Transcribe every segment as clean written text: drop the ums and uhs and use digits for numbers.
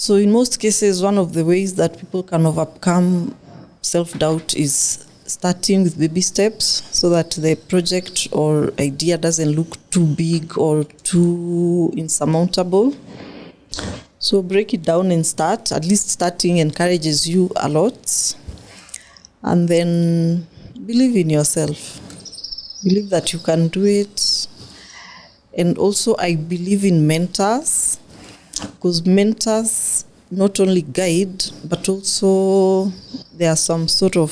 So in most cases, one of the ways that people can overcome self-doubt is starting with baby steps so that the project or idea doesn't look too big or too insurmountable. So break it down and start. At least starting encourages you a lot. And then believe in yourself. Believe that you can do it. And also I believe in mentors, because mentors not only guide, but also there are some sort of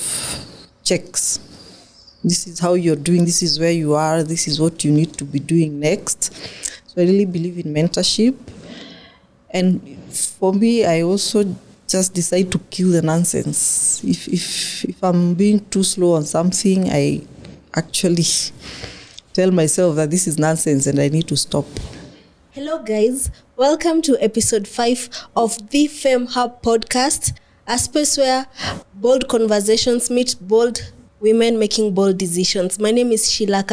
checks. This is how you're doing, this is where you are, this is what you need to be doing next. So I really believe in mentorship. And for me, I also just decide to kill the nonsense. If I'm being too slow on something, I actually tell myself that this is nonsense and I need to stop. Hello guys, welcome to episode 5 of the Femmehub Podcast, a space where bold conversations meet bold women making bold decisions. My name is Sheila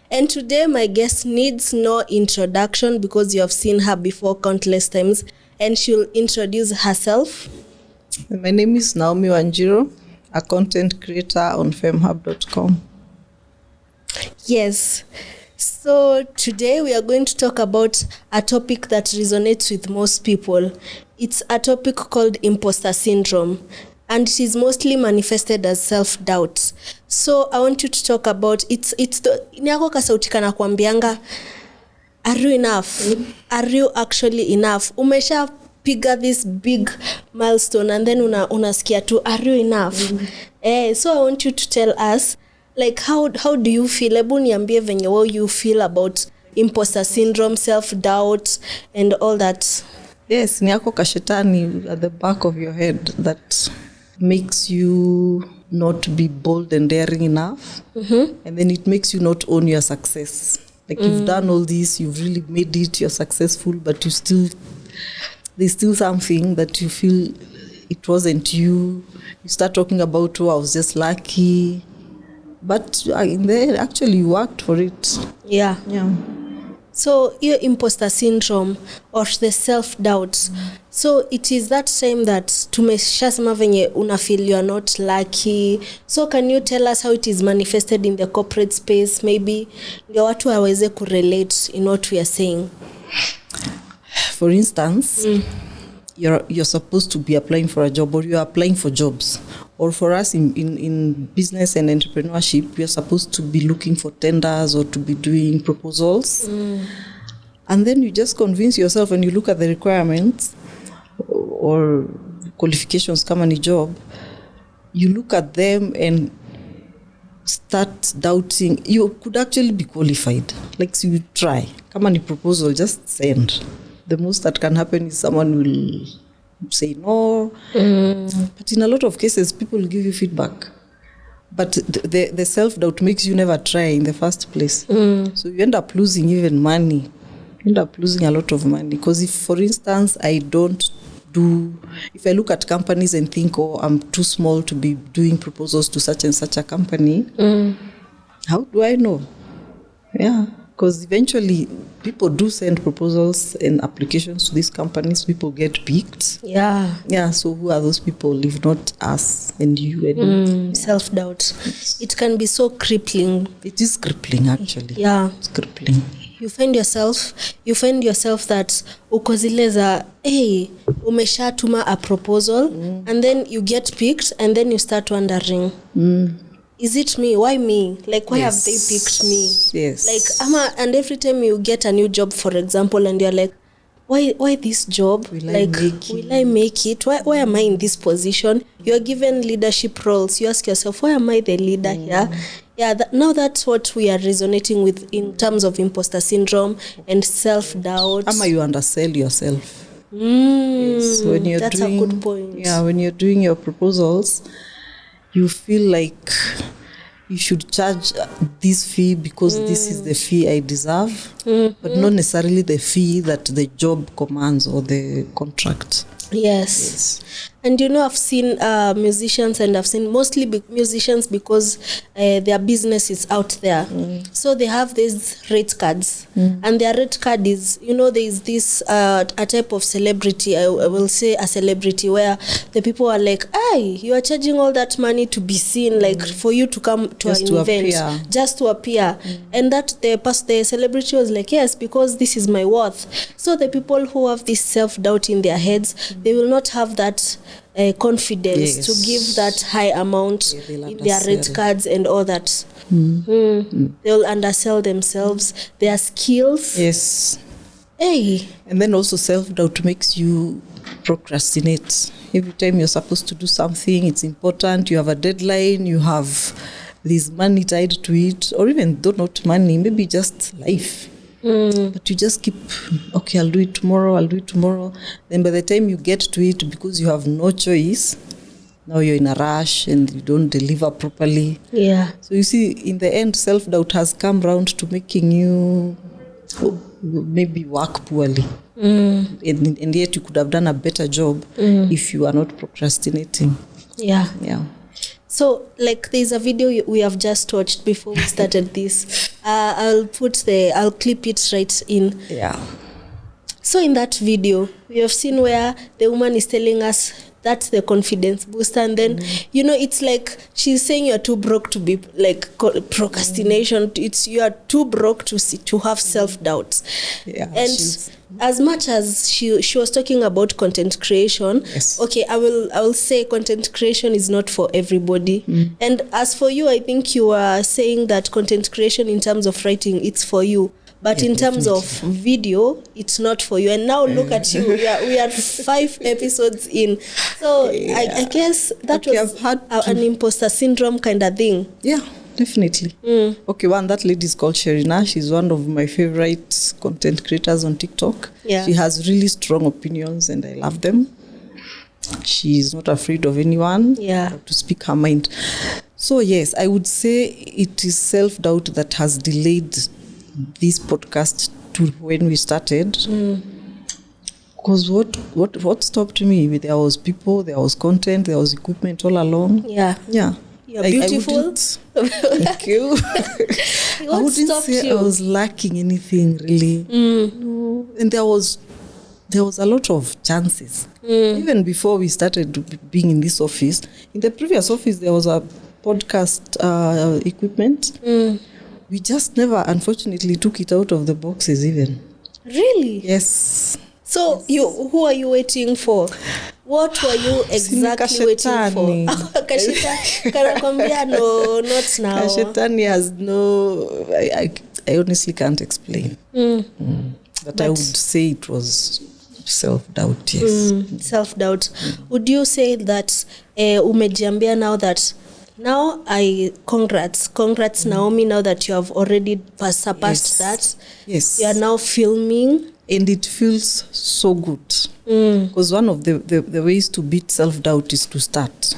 and today my guest needs no introduction because you have seen her before countless times, and she'll introduce herself. My name is Naomi Wanjiro, a content creator on femmehub.com. Yes. So today we are going to talk about a topic that resonates with most people. It's a topic called imposter syndrome, and it is mostly manifested as self-doubt. So I want you to talk about it's the inako kasauti kana kuambianga, are you enough? Are you actually enough? Umesha piga this big milestone and then unasikia tu, are you enough? So I want you to tell us, like, how do you feel? Ebu niambie venye how you feel about imposter syndrome, self-doubt, and all that. Yes, ni yako kashetani at the back of your head that makes you not be bold and daring enough. Mm-hmm. And then it makes you not own your success. Like you've done all this, you've really made it, you're successful, but there's still something that you feel it wasn't you. You start talking about, I was just lucky. But in there, actually, you worked for it. Yeah. So, your imposter syndrome or the self-doubt. So, it is that same that tumeshasema venye una feel you are not lucky. So, can you tell us how it is manifested in the corporate space? Maybe ndio watu waweze kurelate in what we are saying. For instance, you're supposed to be applying for a job, or you're applying for jobs. Or for us in business and entrepreneurship, we are supposed to be looking for tenders or to be doing proposals. And then you just convince yourself, and you look at the requirements or qualifications kama ni job, you look at them and start doubting you could actually be qualified. Like, so you try. Kama ni proposal, just send. The most that can happen is someone will say no. But in a lot of cases, people give you feedback. But the self-doubt makes you never try in the first place. So you end up losing even money. You end up losing a lot of money. Because if, for instance, if I look at companies and think, I'm too small to be doing proposals to such and such a company, how do I know? Yeah. Because eventually people do send proposals and applications to these companies. People get picked. Yeah. So who are those people if not us and you and me? Self-doubt. It can be so crippling. It is crippling, actually. Yeah. It's crippling. You find yourself that ukozileza, hey, umeshatuma a proposal, and then you get picked, and then you start wondering, is it me? Why me? Like, why have they picked me? Yes. Like, and every time you get a new job, for example, and you're like, why this job? Will I make it? Why am I in this position? You're given leadership roles. You ask yourself, why am I the leader here? Yeah, now that's what we are resonating with in terms of imposter syndrome and self-doubt. Ama you undersell yourself. Yes. That's a good point. Yeah, when you're doing your proposals, you feel like you should charge this fee because this is the fee I deserve, but not necessarily the fee that the job commands or the contract. Yes. And I've seen musicians, and I've seen mostly musicians because their business is out there. So they have these rate cards, and their rate card is, there is this a type of celebrity, I will say a celebrity, where the people are like, "Hey, you are charging all that money to be seen, like for you to come to Just an to event, appear. just to appear." And that the celebrity was like, "Yes, because this is my worth." So the people who have this self-doubt in their heads, they will not have that confidence to give that high amount in their rate cards and all that. They'll undersell themselves, their skills. Yes. Hey. And then also self-doubt makes you procrastinate. Every time you're supposed to do something, it's important, you have a deadline, you have this money tied to it, or even though not money, maybe just life. But you just keep, okay, I'll do it tomorrow. Then by the time you get to it, because you have no choice, now you're in a rush and you don't deliver properly. Yeah. So you see, in the end, self-doubt has come round to making you maybe work poorly. And yet you could have done a better job if you are not procrastinating. Yeah. Yeah. So, like, there's a video we have just watched before we started this. I'll clip it right in. Yeah. So in that video, we have seen where the woman is telling us that's the confidence booster, and then it's like she's saying you're too broke to be like procrastination. It's you are too broke to have self-doubts. Yeah, and as much as she was talking about content creation, yes. Okay, I will say content creation is not for everybody. And as for you, I think you are saying that content creation in terms of writing, it's for you. But in terms of video, it's not for you. And now look at you. We are 5 episodes in. So I guess that was an imposter syndrome kind of thing. Yeah, definitely. Okay, that lady is called Sherina. She's one of my favorite content creators on TikTok. Yeah. She has really strong opinions and I love them. She's not afraid of anyone to speak her mind. So yes, I would say it is self-doubt that has delayed this podcast to when we started. Because what stopped me? There was people, there was content, there was equipment all along. Yeah. You're beautiful. Thank you. I wouldn't say I was lacking anything really. No. And there was a lot of chances. Even before we started being in this office, in the previous office there was a podcast equipment. We just never, unfortunately, took it out of the boxes even. Really? Yes. So who are you waiting for? What were you exactly waiting for? Kanakwambia no, not now. Kashetani has no. I honestly can't explain. But I would say it was self-doubt. Yes. Self-doubt. Would you say that umejiambia now that? Now congrats Naomi, now that you have already surpassed that. Yes. You are now filming. And it feels so good. Because one of the ways to beat self-doubt is to start.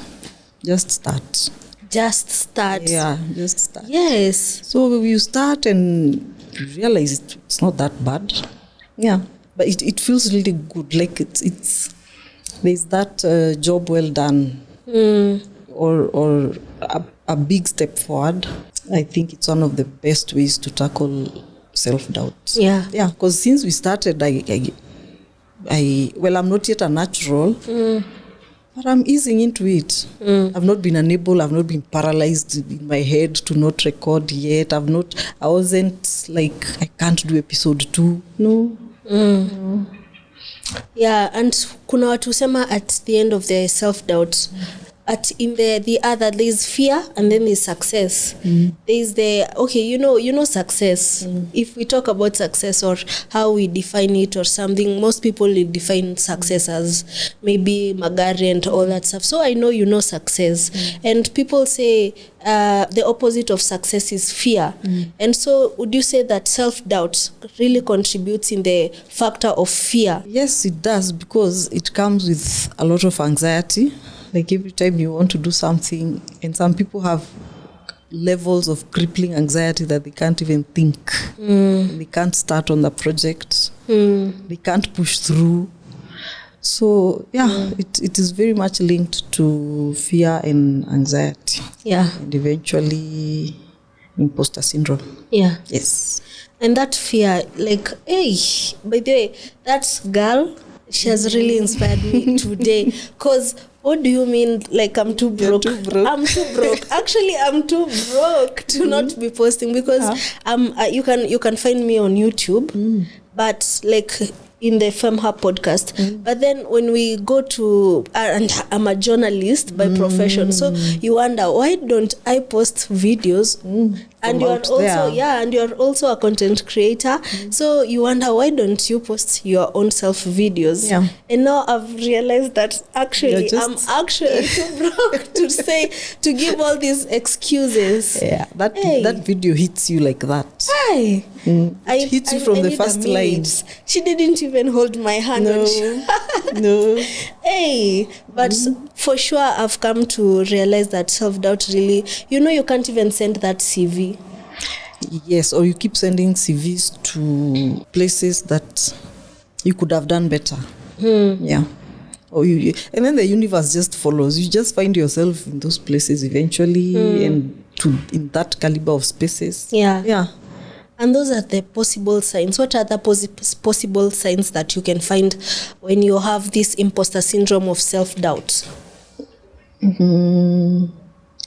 Just start. Yeah, just start. Yes. So you start and you realize it's not that bad. Yeah. But it feels really good. Like it's there's that job well done. Or a big step forward. I think it's one of the best ways to tackle self-doubt. Yeah. Because since we started, I'm not yet a natural, but I'm easing into it. I've not been unable, I've not been paralyzed in my head to not record yet. I wasn't like, I can't do episode 2. No. Yeah, and kuna watu sema at the end of the self-doubt, in the other, there's fear and then there's success. There's success. If we talk about success or how we define it or something, most people define success as maybe magari and all that stuff. So I know success. And people say the opposite of success is fear. And so would you say that self-doubt really contributes in the factor of fear? Yes, it does, because it comes with a lot of anxiety. Like every time you want to do something, and some people have levels of crippling anxiety that they can't even think. They can't start on the project. They can't push through. So it is very much linked to fear and anxiety. Yeah. And eventually imposter syndrome. Yeah. Yes. And that fear, like, hey, by the way, that girl, she has really inspired me today. Because what do you mean, like, I'm too broke? You're too broke. I'm too broke. Actually, I'm too broke to not be posting, because you can find me on YouTube, but like in the Femmehub Podcast. But then when we go to, and I'm a journalist by profession, so you wonder, why don't I post videos? And you are also and you are also a content creator, so you wonder, why don't you post your own self videos? And now I've realized that actually I'm actually too broke to give all these excuses. That video hits you like that. It hits you from the first line. She didn't even hold my hand. No. Hey, but for sure I've come to realize that self-doubt really, you can't even send that CV. Yes, or you keep sending CVs to places that you could have done better. Yeah. Or and then the universe just follows. You just find yourself in those places eventually, and in that caliber of spaces. Yeah. And those are the possible signs. What are the possible signs that you can find when you have this imposter syndrome of self-doubt?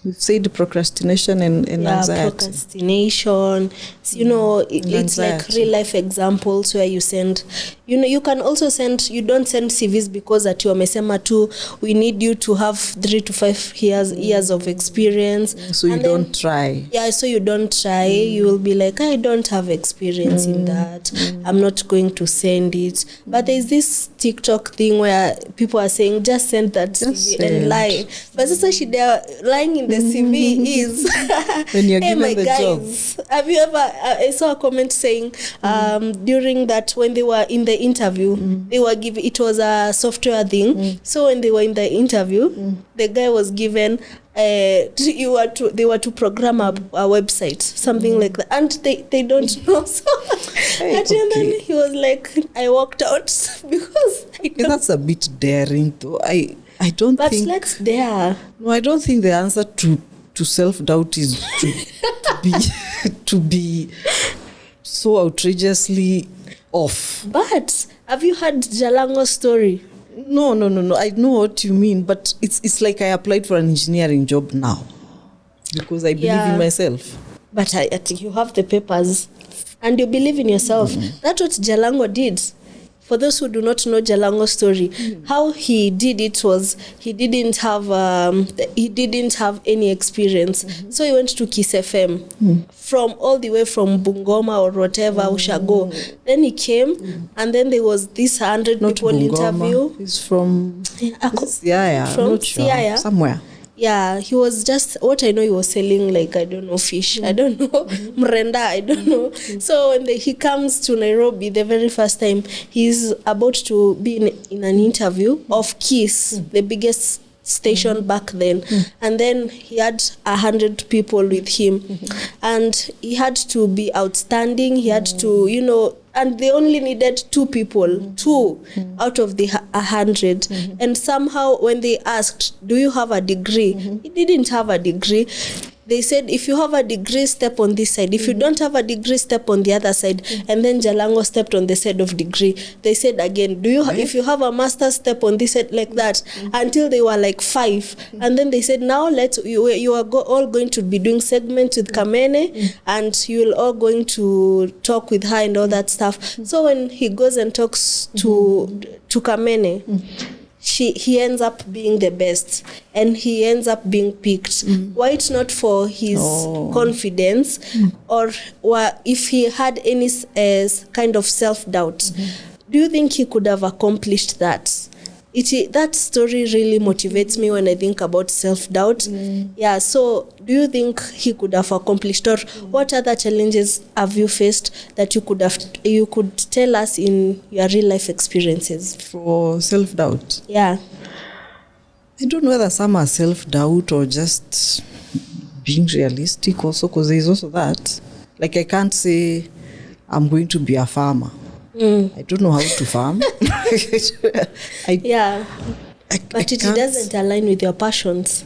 We've said procrastination and anxiety. Procrastination. It's like real life examples where you send, you can also send, you don't send CVs because at you wamesema tu, we need you to have 3 to 5 years of experience. So you don't try. Yeah, so you don't try. You will be like, I don't have experience in that. I'm not going to send it. But there's this TikTok thing where people are saying, just send that CV and lie. But that's they are lying in the CV is when you're given the guys, job. Have you ever I saw a comment saying during that, when they were in the interview, they were given, it was a software thing, so when they were in the interview, the guy was given they were to program a website, something like that, and they don't know. So and then he was like, I walked out because that's a bit daring though. I don't but think. But let's dare. No, I don't think the answer to self-doubt is to be so outrageously off. But have you heard Jalango's story? No. I know what you mean, but it's like I applied for an engineering job now because I believe in myself. But I think you have the papers and you believe in yourself. That's what Jalango did. For those who do not know Jalango's story, how he did it was he didn't have any experience. So he went to Kiss FM from all the way from Bungoma or whatever, Ushago. Then he came, and then there was this 100 not people Bungoma. Interview. He's from Siaya, from not sure. Siaya. Somewhere. Yeah, he was just, what I know, he was selling, like, I don't know, fish. I don't know, mrenda, I don't know. So when he comes to Nairobi, the very first time, he's about to be in an interview of Kiss, the biggest station back then. And then he had 100 people with him. And he had to be outstanding. He had to, and they only needed 2 people, 2 out of the 100. And somehow when they asked, do you have a degree? He didn't have a degree. They said, if you have a degree, step on this side. If you don't have a degree, step on the other side. And then Jalango stepped on the side of degree. They said again, if you have a master's, step on this side, like that, until they were like 5. And then they said, now you are all going to be doing segments with Kamene, and you will all going to talk with her and all that stuff. So when he goes and talks to Kamene, he ends up being the best, and he ends up being picked. Why it's not for his confidence, or if he had any kind of self-doubt, do you think he could have accomplished that? That story really motivates me when I think about self-doubt. Yeah, so do you think he could have accomplished, or what other challenges have you faced that you could tell us in your real life experiences? For self-doubt? Yeah. I don't know whether some are self-doubt or just being realistic also, because there is also that. Like, I can't say I'm going to be a farmer. I don't know how to farm. But it doesn't align with your passions.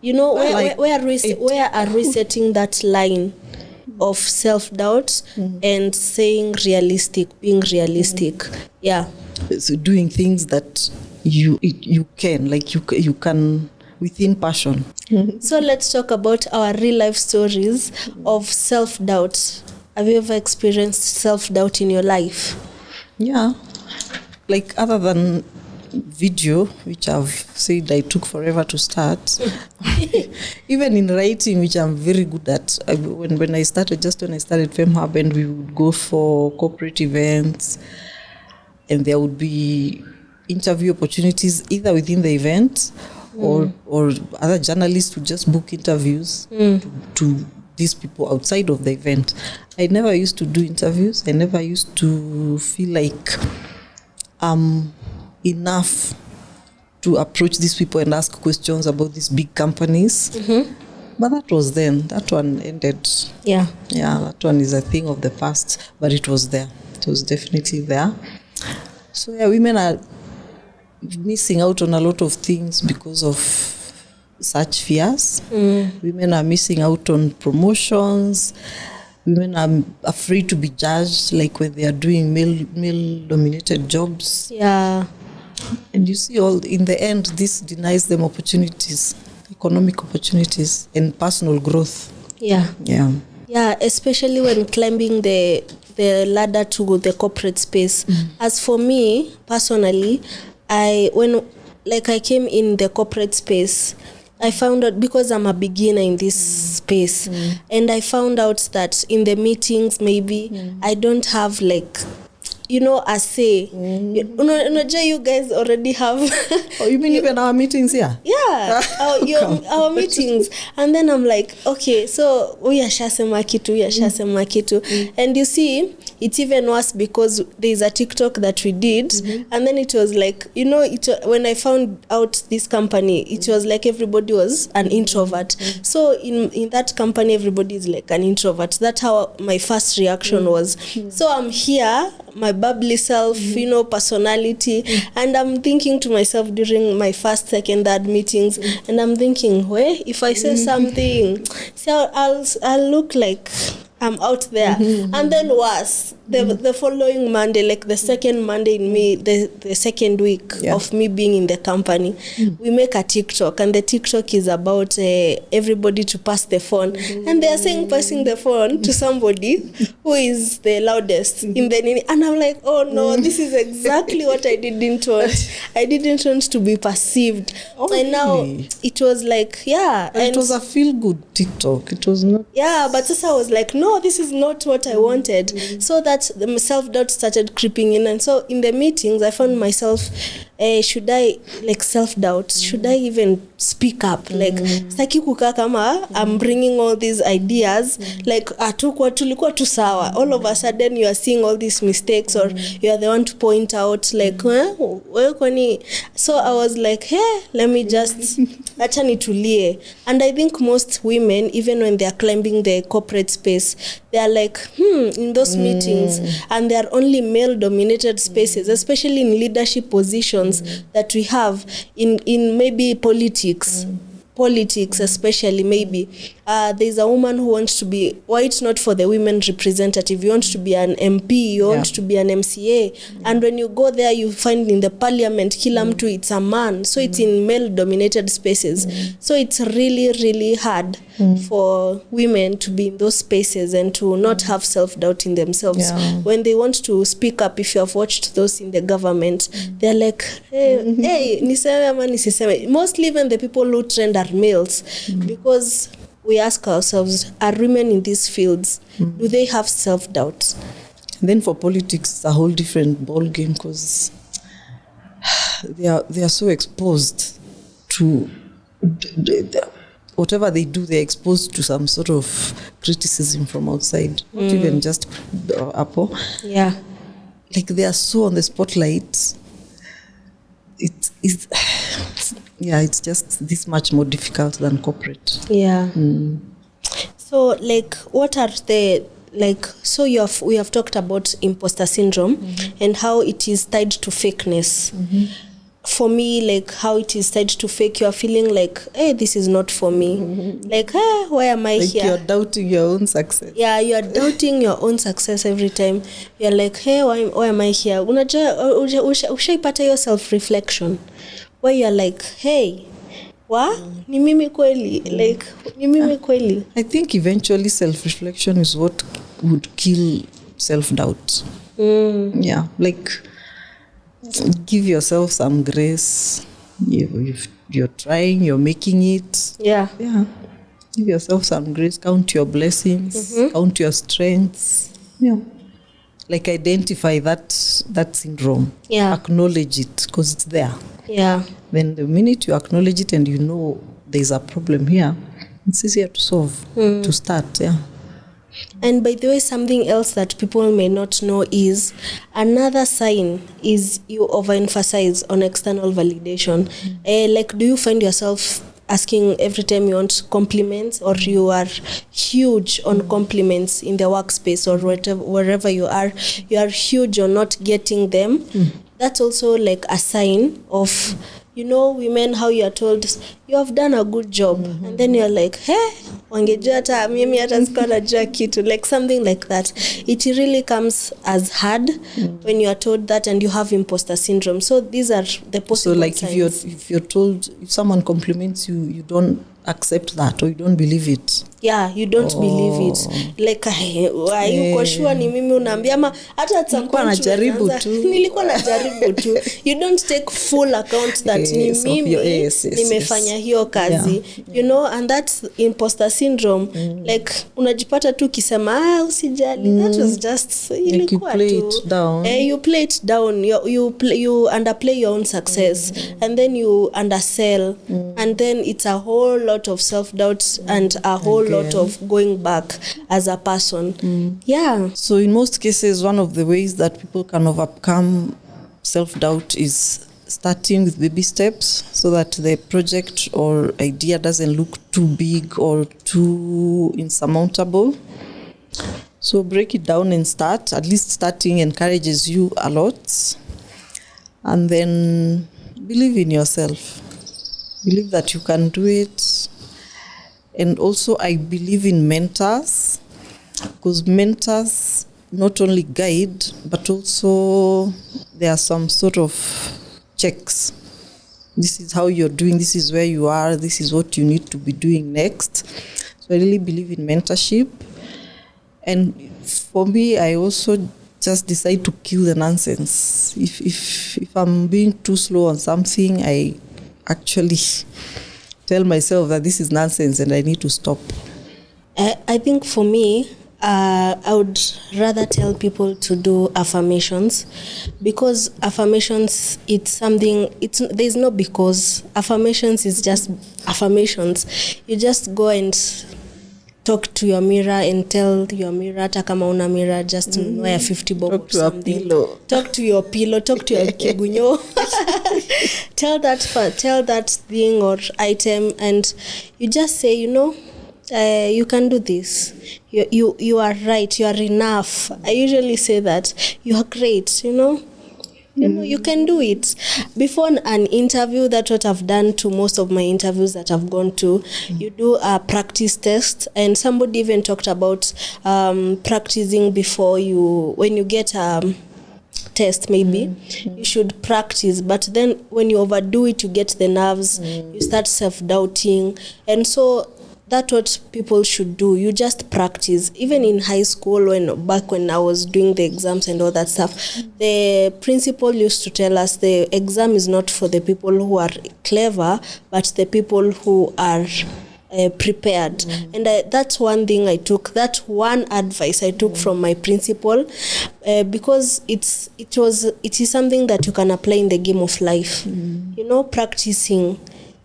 You know, where are we setting that line of self-doubt and saying being realistic? Yeah. So doing things that you can within passion. So let's talk about our real life stories of self-doubt. Have you ever experienced self-doubt in your life? Yeah. Like other than video, which I've said I took forever to start. Even in writing, which I'm very good at. When I started Femmehub, and we would go for corporate events, and there would be interview opportunities either within the event or other journalists would just book interviews to these people outside of the event. I never used to do interviews. I never used to feel like enough to approach these people and ask questions about these big companies. But that was then. That one ended. Yeah, that one is a thing of the past, but it was there. It was definitely there. So women are missing out on a lot of things because of such fears. Women are missing out on promotions. Women are afraid to be judged, like when they are doing male-dominated jobs. Yeah. And you see, all in the end, this denies them opportunities, economic opportunities, and personal growth. Yeah, especially when climbing the ladder to the corporate space. As for me personally, I came in the corporate space, I found out, because I'm a beginner in this space, and I found out that in the meetings maybe I don't have a say. You guys already have. Oh, you mean even our meetings here? Yeah, our meetings. And then I'm like, okay, so uyashasema kitu. And you see, it's even worse because there's a TikTok that we did, and then it was like, when I found out this company, it was like everybody was an introvert. So in that company, everybody is like an introvert. That's how my first reaction was. So I'm here, my bubbly self, personality, and I'm thinking to myself during my first, second, third meetings, and I'm thinking, if I say something, so I'll look like I'm out there. And then worse, the following Monday, like the second Monday in me, the second week of me being in the company, we make a TikTok, and the TikTok is about everybody to pass the phone, and they are saying passing the phone to somebody who is the loudest in the, and I'm like, oh no, this is exactly what I didn't want. I didn't want to be perceived. And now it was like, and it was a feel-good TikTok. It was not. Yeah, but so I was like, no, this is not what I wanted. So that the self-doubt started creeping in, and so in the meetings I found myself, should I, self-doubt, should I even speak up? Sitaki kukaa kama I'm bringing all these ideas, tulikuwa tu sawa, all of a sudden you are seeing all these mistakes, or you are the one to point out, so I was like, let me just acha nitulie. And I think most women, even when they are climbing the corporate space, they are like, in those meetings, and they are only male-dominated spaces, especially in leadership positions that we have in maybe politics, especially maybe. There's a woman who wants to be, why it's not for the women representative, you want to be an MP, you want to be an MCA, and when you go there you find in the parliament, kila mtu, it's a man, so it's in male-dominated spaces. So it's really, really hard for women to be in those spaces and to not have self-doubt in themselves. When they want to speak up, if you have watched those in the government, they're like, hey, niseme ama nisiseme. Mostly even the people who trend are males, because we ask ourselves, are women in these fields, do they have self-doubt? And then for politics, it's a whole different ball game, because they are so exposed to whatever they do. They're exposed to some sort of criticism from outside, not even just Apple. Yeah, they are so on the spotlight. It's just this much more difficult than corporate. Yeah. So, what are so we have talked about imposter syndrome and how it is tied to fakeness. For me, like how it is tied to fake, you are feeling like, hey, this is not for me. Like, hey, why am I here? You're doubting your own success. Yeah, you are doubting your own success every time. You're like, hey, why am I here? Ushaipata your self-reflection where you're like, hey, ni mimi kweli? Like, ni mimi kweli? I think eventually self-reflection is what would kill self-doubt. Yeah, like give yourself some grace. You're trying, you're making it. Yeah. Give yourself some grace. Count your blessings. Count your strengths. Yeah. Like identify that syndrome. Yeah. Acknowledge it because it's there. Yeah. Then the minute you acknowledge it and you know there's a problem here, it's easier to solve, to start. Yeah. And by the way, something else that people may not know is another sign is you overemphasize on external validation. Like, do you find yourself asking every time you want compliments, or you are huge on compliments in the workspace or wherever you are huge on not getting them? That's also like a sign of, women, how you are told you have done a good job, and then you're like, hey, wangejua hata mimi hata sikuwa najua kitu, like something like that. It really comes as hard when you are told that, and you have imposter syndrome. So these are the possible signs. So like if you're told, if someone compliments you, you don't accept that, or you don't believe it. Yeah, you don't believe it. Like, yuko sure ni mimi unaambia, ama hata at some point nilikuwa najaribu tu. You don't take full account that ni mimi nimefanya hiyo kazi. And that's imposter syndrome. Like, unajipata tu kisema, usijali, that was just ilikuwa tu. You play it down. You underplay your own success, and then you undersell, and then it's a whole lot of self-doubt and a whole lot of going back as a person. Yeah. So in most cases, one of the ways that people can overcome self-doubt is starting with baby steps, so that the project or idea doesn't look too big or too insurmountable. So break it down and start. At least starting encourages you a lot. And then believe in yourself. Believe that you can do it. And also I believe in mentors, because mentors not only guide, but also there are some sort of checks. This is how you're doing, this is where you are, this is what you need to be doing next. So I really believe in mentorship. And for me, I also just decide to kill the nonsense. If I'm being too slow on something, I actually tell myself that this is nonsense and I need to stop. I think for me, I would rather tell people to do affirmations, because affirmations, it's something, there's no because. Affirmations is just affirmations. You just go and talk to your mirror and tell your mirror, hata kama una mirror, just wear 50 bob or something. Talk to your pillow, talk to your kigunyo. Tell that thing or item, and you just say, you can do this. You are right. You are enough. I usually say that you are great. You can do it. Before an interview, that's what I've done to most of my interviews that I've gone to. You do a practice test, and somebody even talked about practicing before when you get a test, maybe you should practice, but then when you overdo it, you get the nerves, you start self-doubting, and so that's what people should do. You just practice. Even in high school, back when I was doing the exams and all that stuff, the principal used to tell us the exam is not for the people who are clever, but the people who are prepared. And that's one thing I took. That one advice I took from my principal, because it is something that you can apply in the game of life. Practicing.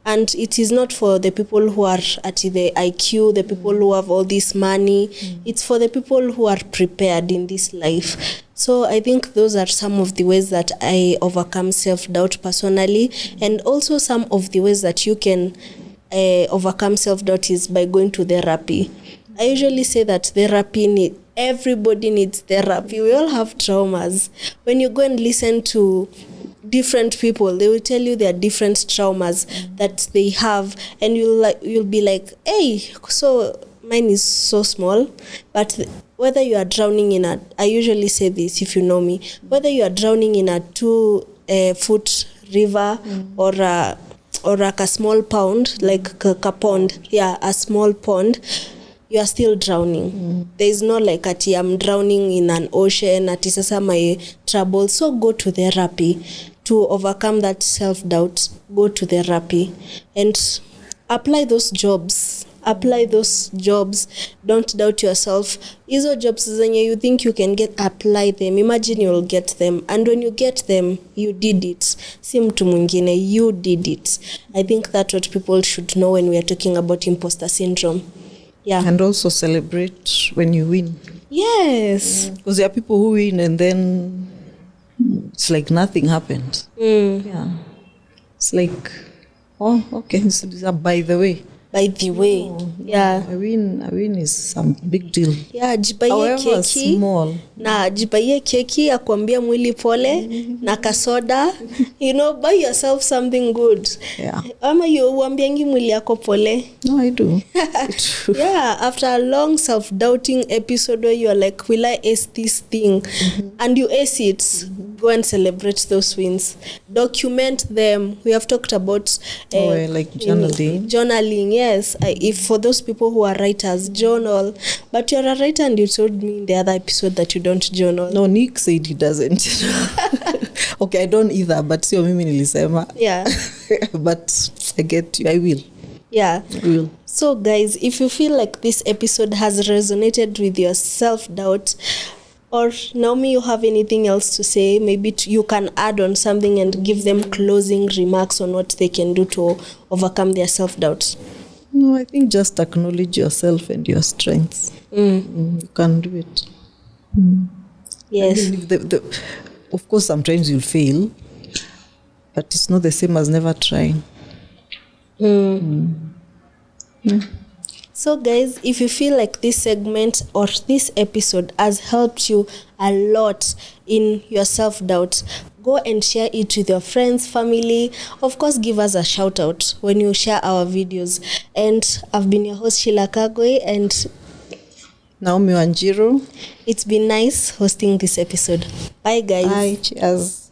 And it is not for the people who are at the IQ, the people who have all this money. It's for the people who are prepared in this life. So I think those are some of the ways that I overcome self-doubt personally. And also some of the ways that you can overcome self-doubt is by going to therapy. I usually say that therapy everybody needs therapy. We all have traumas. When you go and listen to different people, they will tell you their different traumas that they have, and you'll be like, hey, so mine is so small. But whether you are drowning in I usually say this, if you know me, whether you are drowning in a 2-foot river or like a small pond, like a pond, a small pond, you are still drowning. There is no like ati I'm drowning in an ocean, ati sasa my trouble. So go to therapy to overcome that self-doubt. Go to therapy and apply those jobs. Don't doubt yourself. Hizo jobs zenye you think you can get, apply them. Imagine you'll get them, and when you get them, you did it. Si mtu mwingine, you did it. I think that's what people should know when we are talking about imposter syndrome. Yeah. And also celebrate when you win. Yes. Because there are people who win and then it's like nothing happened. Yeah. It's like, oh, okay, so by the way. Yeah. A win is some big deal. Yeah, jibaye keki. Small. Na jibaye keki ya kuambia mwili pole na kasoda. You know, buy yourself something good. Yeah. Ama you uambiangi mwili yako pole? No, I do. Yeah, after a long self-doubting episode where you are like, will I ace this thing? And you ace it, go and celebrate those wins. Document them. We have talked about like journaling, yes. If for those people who are writers, journal. But you're a writer and you told me in the other episode that you don't journal. No, Nick said he doesn't. Okay, I don't either, but sio mimi nilisema. Yeah. But I get you. I will. Yeah. I will. So guys, if you feel like this episode has resonated with your self-doubt, or Naomi, you have anything else to say, maybe you can add on something and give them closing remarks on what they can do to overcome their self-doubt. No, I think just acknowledge yourself and your strengths. You can do it. Yes. I mean, of course, sometimes you'll fail, but it's not the same as never trying. So guys, if you feel like this segment or this episode has helped you a lot in your self-doubt, go and share it with your friends, family. Of course, give us a shout out when you share our videos. And I've been your host, Sheila and Naomi Wanjiru. It's been nice hosting this episode. Bye guys. Bye. Cheers.